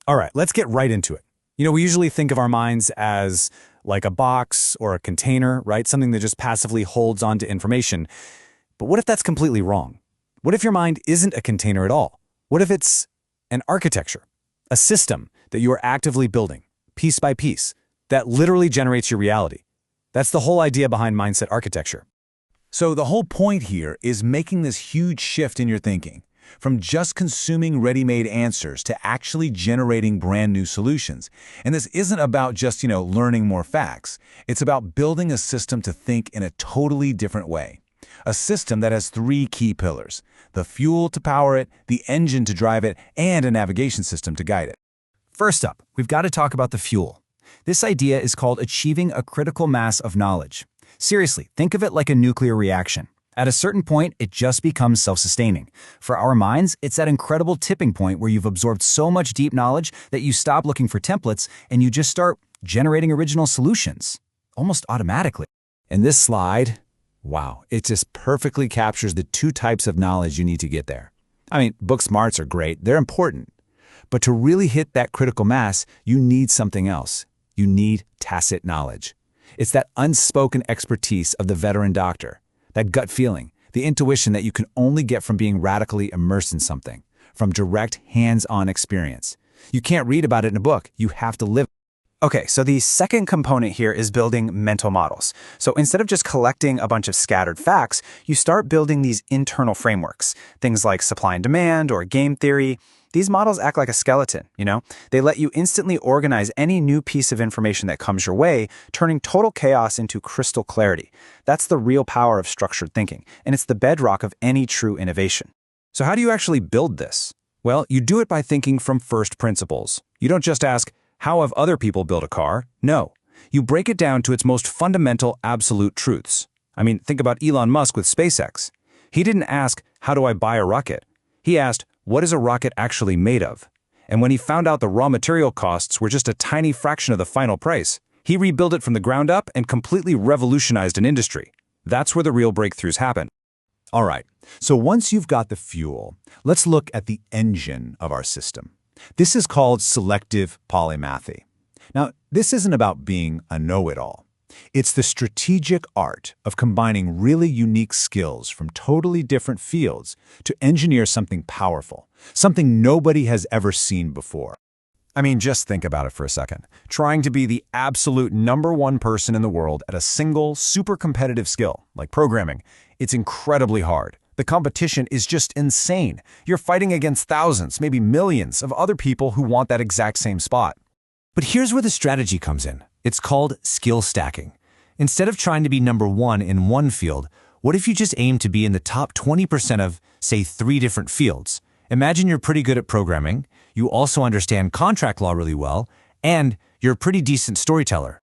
All right, let's get right into it. We usually think of our minds as like a box or a container, right? Something that just passively holds on to information. But what if that's completely wrong? What if your mind isn't a container at all? What if it's an architecture, a system that you are actively building, piece by piece, that literally generates your reality? That's the whole idea behind mindset architecture. So the whole point here is making this huge shift in your thinking, from just consuming ready-made answers to actually generating brand new solutions. And this isn't about just, learning more facts. It's about building a system to think in a totally different way. A system that has three key pillars: the fuel to power it, the engine to drive it, and a navigation system to guide it. First up, we've got to talk about the fuel. This idea is called achieving a critical mass of knowledge. Seriously, think of it like a nuclear reaction. At a certain point, it just becomes self-sustaining. For our minds, it's that incredible tipping point where you've absorbed so much deep knowledge that you stop looking for templates and you just start generating original solutions, almost automatically. And this slide, wow, it just perfectly captures the two types of knowledge you need to get there. Book smarts are great, they're important. But to really hit that critical mass, you need something else. You need tacit knowledge. It's that unspoken expertise of the veteran doctor, that gut feeling, the intuition that you can only get from being radically immersed in something, from direct hands-on experience. You can't read about it in a book, you have to live. Okay, so the second component here is building mental models. So instead of just collecting a bunch of scattered facts, you start building these internal frameworks, things like supply and demand or game theory. These models act like a skeleton, They let you instantly organize any new piece of information that comes your way, turning total chaos into crystal clarity. That's the real power of structured thinking, and it's the bedrock of any true innovation. So how do you actually build this? Well, you do it by thinking from first principles. You don't just ask, how have other people built a car? No. You break it down to its most fundamental absolute truths. Think about Elon Musk with SpaceX. He didn't ask, how do I buy a rocket? He asked, what is a rocket actually made of? And when he found out the raw material costs were just a tiny fraction of the final price, he rebuilt it from the ground up and completely revolutionized an industry. That's where the real breakthroughs happen. All right, so once you've got the fuel, let's look at the engine of our system. This is called Selective Polymathy. Now, this isn't about being a know-it-all. It's the strategic art of combining really unique skills from totally different fields to engineer something powerful, something nobody has ever seen before. Just think about it for a second. Trying to be the absolute #1 person in the world at a single, super competitive skill, like programming, it's incredibly hard. The competition is just insane. You're fighting against thousands, maybe millions, of other people who want that exact same spot. But here's where the strategy comes in. It's called skill stacking. Instead of trying to be #1 in one field, what if you just aim to be in the top 20% of, say, 3 different fields? Imagine you're pretty good at programming, you also understand contract law really well, and you're a pretty decent storyteller.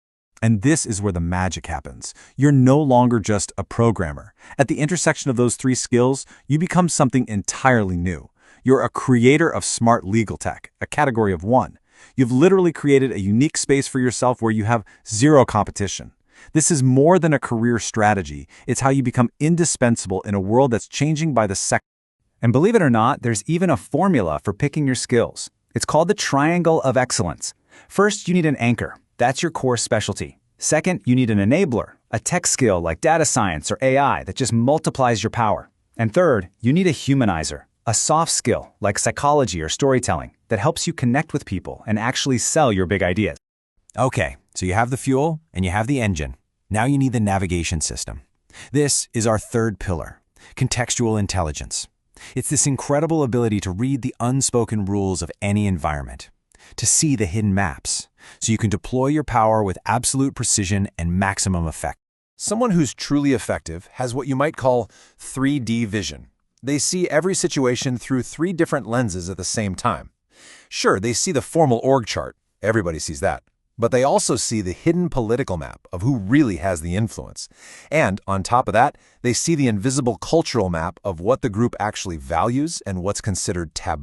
And this is where the magic happens. You're no longer just a programmer. At the intersection of those 3 skills, you become something entirely new. You're a creator of smart legal tech, a category of 1. You've literally created a unique space for yourself where you have zero competition. This is more than a career strategy. It's how you become indispensable in a world that's changing by the second. And believe it or not, there's even a formula for picking your skills. It's called the Triangle of Excellence. First, you need an anchor. That's your core specialty. Second, you need an enabler, a tech skill like data science or AI that just multiplies your power. And third, you need a humanizer, a soft skill like psychology or storytelling that helps you connect with people and actually sell your big ideas. Okay, so you have the fuel and you have the engine. Now you need the navigation system. This is our third pillar, contextual intelligence. It's this incredible ability to read the unspoken rules of any environment, to see the hidden maps, so you can deploy your power with absolute precision and maximum effect. Someone who's truly effective has what you might call 3D vision. They see every situation through 3 different lenses at the same time. Sure, they see the formal org chart. Everybody sees that. But they also see the hidden political map of who really has the influence. And on top of that, they see the invisible cultural map of what the group actually values and what's considered taboo.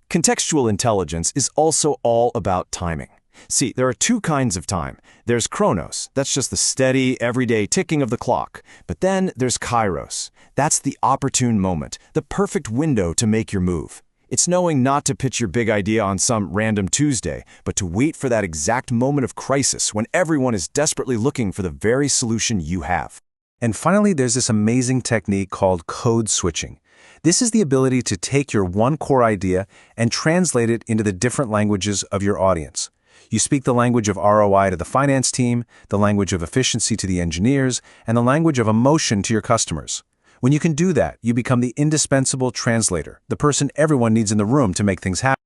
Contextual intelligence is also all about timing. See, there are 2 kinds of time. There's chronos, that's just the steady, everyday ticking of the clock. But then there's kairos. That's the opportune moment, the perfect window to make your move. It's knowing not to pitch your big idea on some random Tuesday, but to wait for that exact moment of crisis when everyone is desperately looking for the very solution you have. And finally, there's this amazing technique called code switching. This is the ability to take your one core idea and translate it into the different languages of your audience. You speak the language of ROI to the finance team, the language of efficiency to the engineers, and the language of emotion to your customers. When you can do that, you become the indispensable translator, the person everyone needs in the room to make things happen.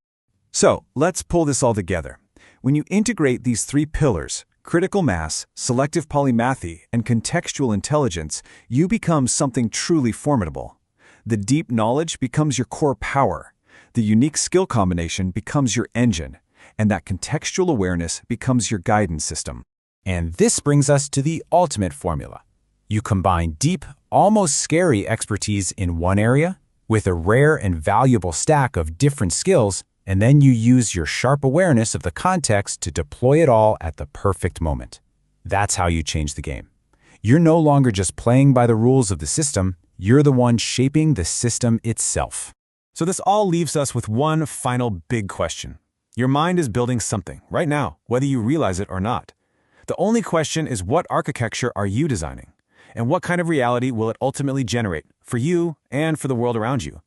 So, let's pull this all together. When you integrate these three pillars, critical mass, selective polymathy, and contextual intelligence, you become something truly formidable. The deep knowledge becomes your core power. The unique skill combination becomes your engine. And that contextual awareness becomes your guidance system. And this brings us to the ultimate formula. You combine deep, almost scary expertise in one area with a rare and valuable stack of different skills, and then you use your sharp awareness of the context to deploy it all at the perfect moment. That's how you change the game. You're no longer just playing by the rules of the system, you're the one shaping the system itself. So this all leaves us with one final big question. Your mind is building something right now, whether you realize it or not. The only question is, what architecture are you designing? And what kind of reality will it ultimately generate for you and for the world around you?